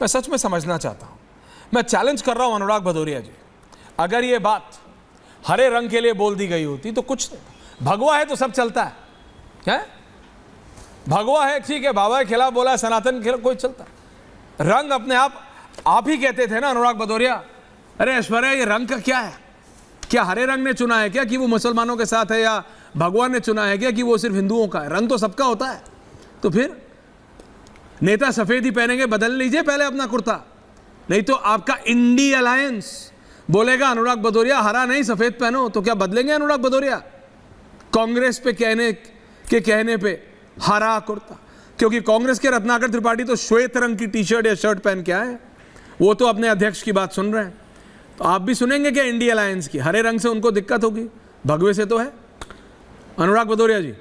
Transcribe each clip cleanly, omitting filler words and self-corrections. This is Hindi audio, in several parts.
मैं सच में समझना चाहता हूं। मैं चैलेंज कर रहा हूं अनुराग भदौरिया जी, अगर ये बात हरे रंग के लिए बोल दी गई होती तो कुछ भगवा है तो सब चलता है? भगवा है ठीक है, बाबा के खिलाफ बोला, सनातन के खिलाफ कोई चलता। रंग अपने आप ही कहते थे ना अनुराग भदौरिया, अरे ऐश्वर्या ये रंग का क्या है? क्या हरे रंग ने चुना है क्या कि वो मुसलमानों के साथ है, या भगवान ने चुना है क्या कि वो सिर्फ हिंदुओं का है? रंग तो सबका होता है। तो फिर नेता सफेद ही पहनेंगे, बदल लीजिए पहले अपना कुर्ता, नहीं तो आपका इंडी अलायंस बोलेगा अनुराग भदौरिया हरा नहीं सफेद पहनो, तो क्या बदलेंगे अनुराग भदौरिया? कांग्रेस पे कहने पे हरा कुर्ता, क्योंकि कांग्रेस के रत्नाकर त्रिपाठी तो श्वेत रंग की टी शर्ट या शर्ट पहन के आए, वो तो अपने अध्यक्ष की बात सुन रहे हैं। तो आप भी सुनेंगे क्या इंडिया अलायंस की? हरे रंग से उनको दिक्कत होगी, भगवे से तो है। अनुराग भदौरिया जी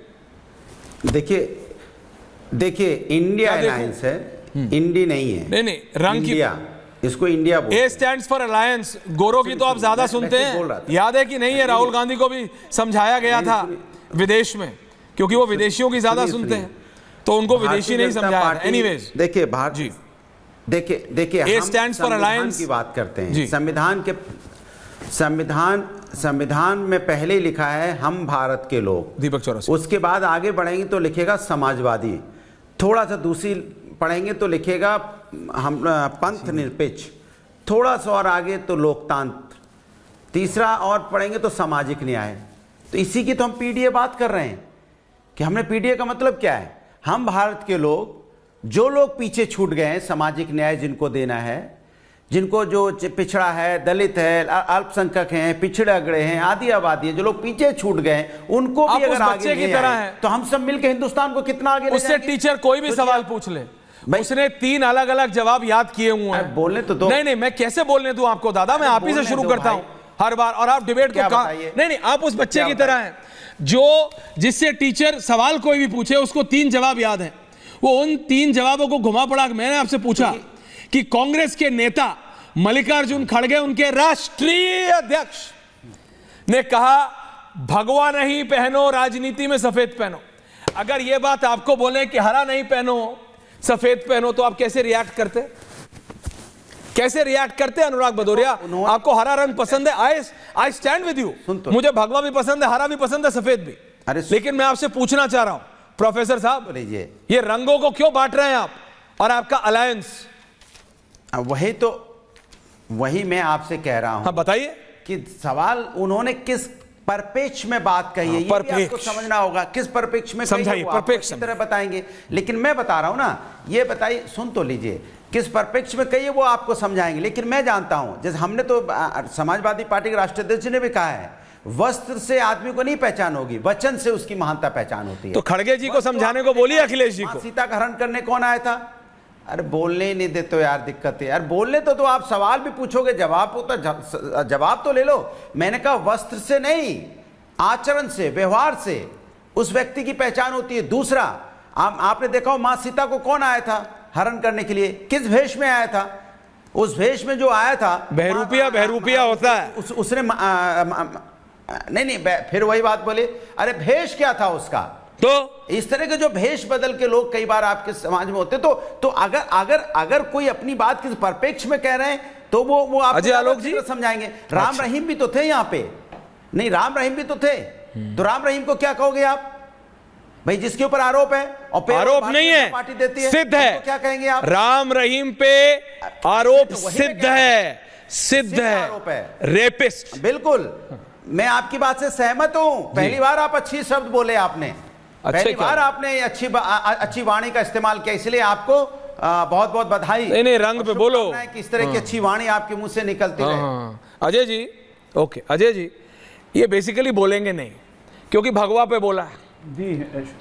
देखिए इंडिया अलायंस है, इंडी नहीं है। नहीं रंग इंडिया, इसको इंडिया बोलते हैं। ए स्टैंड्स फॉर अलायंस। गोरों की तो आप ज्यादा सुनते हैं, याद है कि नहीं है? राहुल गांधी को भी समझाया गया था विदेश में, क्योंकि वो विदेशियों की ज्यादा सुनते हैं, तो उनको विदेशी नहीं समझाया। एनीवेज देखिए भारत जी, देखिए ए स्टैंड्स फॉर अलायंस की बात करते हैं। संविधान में पहले ही लिखा है हम भारत के लोग। दीपक चौरसिया। उसके बाद आगे बढ़ेंगे तो लिखेगा समाजवादी, थोड़ा सा दूसरी पढ़ेंगे तो लिखेगा हम पंथ निरपेक्ष, थोड़ा सा और आगे तो लोकतंत्र, तीसरा और पढ़ेंगे तो सामाजिक न्याय। तो इसी की तो हम पीडीए बात कर रहे हैं कि हमने पीडीए का मतलब क्या है? हम भारत के लोग, जो लोग पीछे छूट गए हैं, सामाजिक न्याय जिनको देना है, जिनको जो पिछड़ा है, दलित है, अल्पसंख्यक हैं, पिछड़े अगड़े हैं, आदि आबादी है, जो लोग पीछे छूट गए उनको भी अगर आगे की तरह है तो हम सब मिलकर हिंदुस्तान को कितना आगे ले उससे टीचर कोई भी सवाल पूछ ले, उसने 3 अलग अलग जवाब याद किए हुए हैं। बोलने तो दो। नहीं मैं कैसे बोलने दूं आपको दादा? मैं आप ही से शुरू करता हूं हर बार, और आप डिबेट को कहा नहीं आप उस बच्चे की तरह हैं जो जिससे टीचर सवाल कोई भी पूछे उसको 3 जवाब याद है, वो उन 3 जवाबों को घुमा पड़ा। मैंने आपसे पूछा कि कांग्रेस के नेता मल्लिकार्जुन खड़गे, उनके राष्ट्रीय अध्यक्ष ने कहा भगवा नहीं पहनो, राजनीति में सफेद पहनो। अगर यह बात आपको बोले कि हरा नहीं पहनो सफेद पहनो, तो आप कैसे रिएक्ट करते? कैसे रिएक्ट करते अनुराग भदौरिया? आपको हरा रंग पसंद है, आई स्टैंड विद यू, मुझे भगवा भी पसंद है, हरा भी पसंद है, सफेद भी। लेकिन मैं आपसे पूछना चाह रहा हूं प्रोफेसर साहब, ये रंगों को क्यों बांट रहे हैं आप और आपका अलायंस? वही मैं आपसे कह रहा हूं। हाँ बताइए कि सवाल उन्होंने किस परिप्रेक्ष्य में बात कही है, ये भी आपको समझना होगा। किस परिप्रेक्ष्य में समझाइए, परिप्रेक्ष्य की तरह बताएंगे। लेकिन मैं बता रहा हूं ना, ये बताइए, सुन तो लीजिए, किस परिप्रेक्ष्य में कही है वो आपको समझाएंगे। लेकिन मैं जानता हूं, जैसे हमने तो समाजवादी पार्टी के राष्ट्रीय अध्यक्ष ने भी कहा है, वस्त्र से आदमी को नहीं पहचान होगी, वचन से उसकी महानता पहचान होती है। तो खड़गे जी को समझाने को बोलिए अखिलेश जी को। सीता का हरण करने कौन आया था? अरे बोलने ही नहीं देते हो यार, दिक्कत है यार। बोलने तो आप सवाल भी पूछोगे, जवाब तो ले लो। मैंने कहा वस्त्र से नहीं, आचरण से, व्यवहार से उस व्यक्ति की पहचान होती है। दूसरा, आपने देखा हो मां सीता को कौन आया था हरण करने के लिए? किस भेष में आया था? उस भेष में जो आया था बहरूपिया होता है उसने नहीं फिर वही बात बोले, अरे भेष क्या था उसका? तो इस तरह के जो भेष बदल के लोग कई बार आपके समाज में होते, तो अगर कोई अपनी बात किस परिप्रेक्ष्य में कह रहे हैं तो वो आप अजय आलोक जी समझाएंगे। राम रहीम भी तो थे यहाँ पे, नहीं राम रहीम भी तो थे, तो राम रहीम को क्या कहोगे आप भाई, जिसके ऊपर आरोप है और आरोप नहीं है, पार्टी देती है, सिद्ध है। तो क्या कहेंगे आप? राम रहीम पे आरोप सिद्ध है, आरोप है, रेपिस्ट। बिल्कुल, मैं आपकी बात से सहमत हूं। पहली बार आप अच्छी शब्द बोले, आपने पहली बार आपने अच्छी वाणी का इस्तेमाल किया, इसलिए आपको बहुत बहुत बधाई। नहीं रंग पे बोलो कि इस तरह की अच्छी वाणी आपके मुंह से निकलती रहे। अजय जी, ओके अजय जी, ये बेसिकली बोलेंगे नहीं क्योंकि भगवा पे बोला है जी,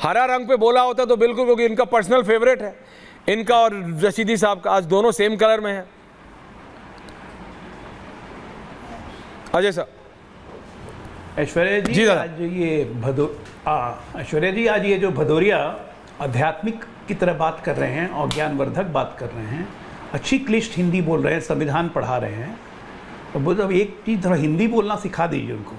हरा रंग पे बोला होता तो बिल्कुल, क्योंकि इनका पर्सनल फेवरेट है, इनका और रशीदी साहब का, आज दोनों सेम कलर में है। अजय साहब। ऐश्वर्या जी आज ऐश्वर्या जी आज ये जो भदौरिया आध्यात्मिक की तरह बात कर रहे हैं और ज्ञानवर्धक बात कर रहे हैं, अच्छी क्लिष्ट हिंदी बोल रहे हैं, संविधान पढ़ा रहे हैं, तो मतलब एक चीज़ थोड़ा हिंदी बोलना सिखा दीजिए उनको।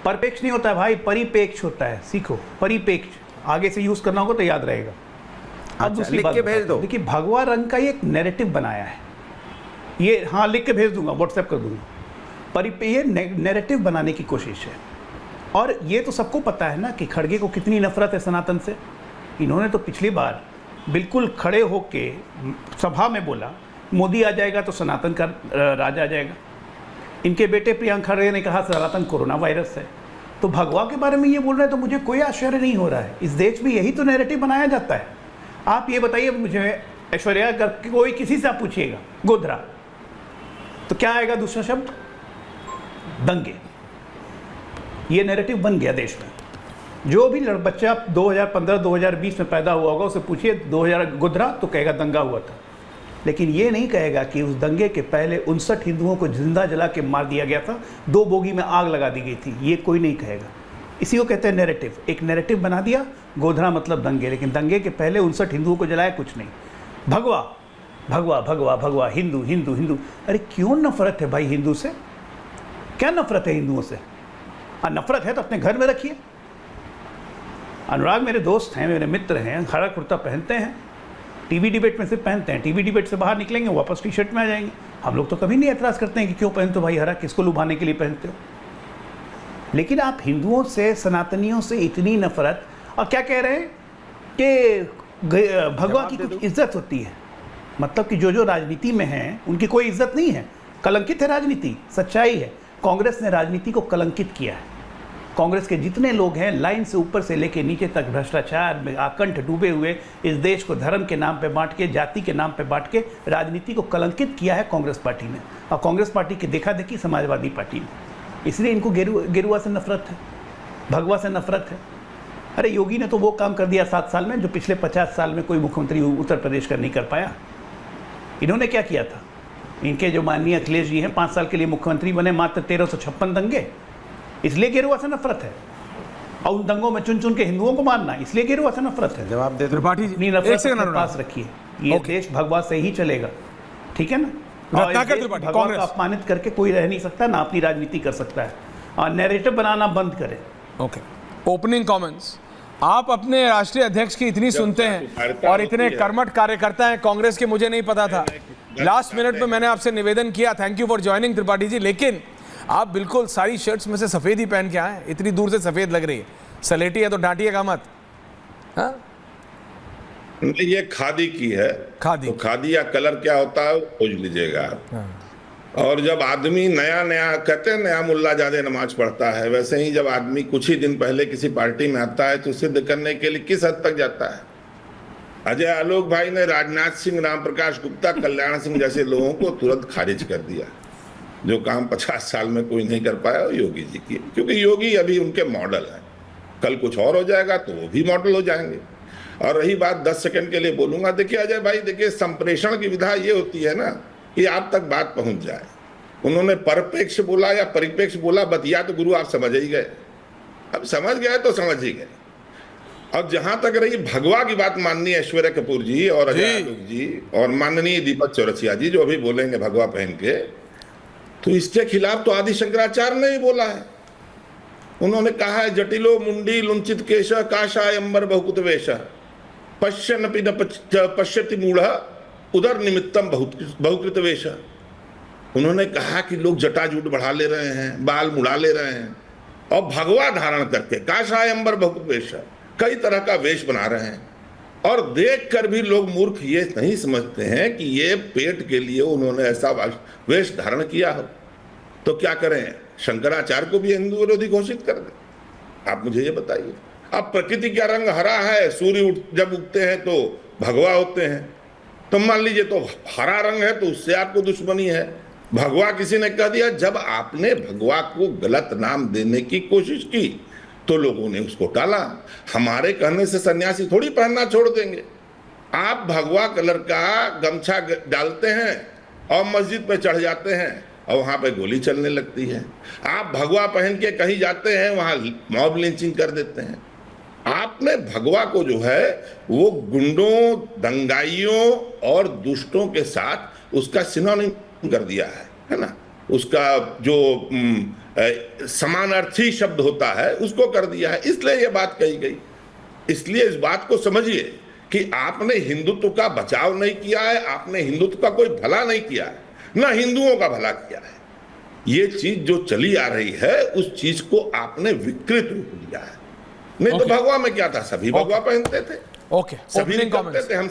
परिपेक्ष नहीं होता है भाई, परिपेक्ष होता है, सीखो परिपेक्ष, आगे से यूज़ करना होगा तो याद रहेगा। अब दूसरी बात भेज दो। देखिए भगवा रंग का एक नैरेटिव बनाया है ये हाँ लिख के भेज दूंगा, व्हाट्सएप कर दूंगा। पर ये नैरेटिव बनाने की कोशिश है। और ये तो सबको पता है ना कि खड़गे को कितनी नफरत है सनातन से। इन्होंने तो पिछली बार बिल्कुल खड़े होके सभा में बोला मोदी आ जाएगा तो सनातन का राज आ जाएगा। इनके बेटे प्रियंक खड़गे ने कहा सनातन कोरोना वायरस है। तो भगवा के बारे में ये बोल रहे हैं तो मुझे कोई आश्चर्य नहीं हो रहा है। इस देश में यही तो नैरेटिव बनाया जाता है। आप ये बताइए मुझे, ऐश्वर्या कर कोई किसी से आप पूछिएगा गोधरा तो क्या आएगा दूसरा शब्द? दंगे। ये नैरेटिव बन गया देश में। जो भी बच्चा 2015-2020 में पैदा हुआ होगा उसे पूछिए 2000 गोधरा तो कहेगा दंगा हुआ था। लेकिन ये नहीं कहेगा कि उस दंगे के पहले 59 हिंदुओं को जिंदा जला के मार दिया गया था, 2 बोगी में आग लगा दी गई थी। ये कोई नहीं कहेगा। इसी को कहते हैं नैरेटिव। एक नैरेटिव बना दिया, गोधरा मतलब दंगे, लेकिन दंगे के पहले 59 हिंदुओं को जलाया कुछ नहीं। भगवा भगवा भगवा भगवा, हिंदू हिंदू हिंदू। अरे क्यों नफरत है भाई हिंदू से? क्या नफरत है हिंदुओं से? नफरत है तो अपने घर में रखिए। अनुराग मेरे दोस्त हैं, मेरे मित्र हैं, हरा कुर्ता पहनते हैं, टीवी डिबेट में से पहनते हैं। टीवी डिबेट से बाहर निकलेंगे वापस टी शर्ट में आ जाएंगे। हम लोग तो कभी नहीं एतराज़ करते हैं कि क्यों पहनते हो भाई हरा, किसको लुभाने के लिए पहनते हो। लेकिन आप हिंदुओं से, सनातनियों से इतनी नफरत, और क्या कह रहे हैं कि भगवा की कुछ इज्जत होती है। मतलब कि जो राजनीति में हैं उनकी कोई इज्जत नहीं है। कलंकित है राजनीति, सच्चाई है। कांग्रेस ने राजनीति को कलंकित किया है। कांग्रेस के जितने लोग हैं लाइन से ऊपर से लेके नीचे तक भ्रष्टाचार में आकंठ डूबे हुए, इस देश को धर्म के नाम पे बांट के, जाति के नाम पे बांट के राजनीति को कलंकित किया है कांग्रेस पार्टी ने। और कांग्रेस पार्टी की देखा देखी समाजवादी पार्टी ने। इसलिए इनको गेरुआ से नफरत है, भगवा से नफरत है। अरे योगी ने तो वो काम कर दिया 7 साल में जो पिछले 50 साल में कोई मुख्यमंत्री उत्तर प्रदेश का नहीं कर पाया। इन्होंने क्या किया था? इनके जो माननीय अखिलेश जी हैं 5 साल के लिए मुख्यमंत्री बने, मात्र 1356 दंगे, इसलिए गेरुआ से नफरत है। और उन दंगों में चुन चुन के हिंदुओं को मारना, इसलिए गेरुआ से नफरत है। जवाब दे दो त्रिपाठी जी, अपनी एक नफरत सेकंड अपने पास रखिए। ये देश भगवा से ही चलेगा, ठीक है ना? और इस देश में भगवा को अपमानित करके कोई रह नहीं सकता, ना अपनी राजनीति कर सकता है। और नैरेटिव बनाना बंद करें। Okay, opening comments. आप अपने राष्ट्रीय अध्यक्ष की इतनी सुनते हैं और इतने कर्मठ कार्यकर्ता हैं कांग्रेस के, मुझे नहीं पता था। लास्ट मिनट में मैंने आपसे निवेदन किया, thank you for joining Tripathi ji. लेकिन आप बिल्कुल सारी शर्ट्स में से सफेद ही पहन के आए, इतनी दूर से सफेद लग रही है। सलेटी है तो डांटिएगा मत। हाँ, नहीं, ये खादी की है। खादी, तो खादी या कलर क्या होता है वो खोज लीजिएगा आप। हाँ। और जब आदमी नया नया, कहते हैं नया मुल्ला ज्यादा नमाज पढ़ता है, वैसे ही जब आदमी कुछ ही दिन पहले किसी पार्टी में आता है तो सिद्ध करने के लिए किस हद तक जाता है। अजय आलोक भाई ने राजनाथ सिंह, राम प्रकाश गुप्ता, कल्याण सिंह जैसे लोगों को तुरंत खारिज कर दिया। जो काम 50 साल में कोई नहीं कर पाया वो योगी जी की, क्योंकि योगी अभी उनके मॉडल हैं। कल कुछ और हो जाएगा तो वो भी मॉडल हो जाएंगे। और रही बात, 10 सेकंड के लिए बोलूंगा। देखिए अजय भाई, देखिए संप्रेषण की विधा ये होती है ना कि आप तक बात पहुंच जाए। उन्होंने परपेक्ष बोला या परिपेक्ष बोला, बतिया तो गुरु आप समझ ही गए। अब समझ गए तो समझ ही गए। और जहां तक रही भगवा की बात, माननीय ऐश्वर्या कपूर जी और अजय आलोक जी और माननीय दीपक चौरसिया जी जो अभी बोलेंगे भगवा पहन के, तो इसके खिलाफ तो आदि शंकराचार्य ने ही बोला है। उन्होंने कहा है, जटिलो मुंडी लुंचित केश काशाय अंबर बहुकुत वेश पश्यन्नपि न पश्यति मूढ़ उदर निमित्तम बहुकृत वेश। उन्होंने कहा कि लोग जटाजूट बढ़ा ले रहे हैं, बाल मुड़ा ले रहे हैं और भगवा धारण करके काशाय अंबर बहुकुत वेश, कई तरह का वेश बना रहे हैं। और देखकर भी लोग मूर्ख ये नहीं समझते हैं कि ये पेट के लिए उन्होंने ऐसा वेश धारण किया हो। तो क्या करें, शंकराचार्य को भी हिंदू विरोधी घोषित कर दें? आप मुझे ये बताइए। अब प्रकृति का रंग हरा है, सूर्य जब उगते हैं तो भगवा होते हैं, तो मान लीजिए तो हरा रंग है तो उससे आपको दुश्मनी है। भगवा किसी ने कह दिया। जब आपने भगवा को गलत नाम देने की कोशिश की तो लोगों ने उसको टाला। हमारे कहने से सन्यासी थोड़ी पहनना छोड़ देंगे। आप भगवा कलर का गमछा डालते हैं और मस्जिद पे चढ़ जाते हैं और वहां पे गोली चलने लगती है। आप भगवा पहन के कहीं जाते हैं, वहां मॉब लिंचिंग कर देते हैं। आपने भगवा को जो है वो गुंडों, दंगाइयों और दुष्टों के साथ उसका सिनोनिम कर दिया है ना। उसका जो समानार्थी शब्द होता है उसको कर दिया है, इसलिए ये बात कही गई। इसलिए इस बात को समझिए कि आपने हिंदुत्व का बचाव नहीं किया है, आपने हिंदुत्व का कोई भला नहीं किया है। ना हिंदुओं का भला किया है। ये चीज जो चली आ रही है उस चीज को आपने विकृत रूप दिया है। नहीं तो Okay. भगवा में क्या था, सभी भगवा पहनते थे, ओके, सभी ओपनिंग निकलते कमेंट्स। थे, हम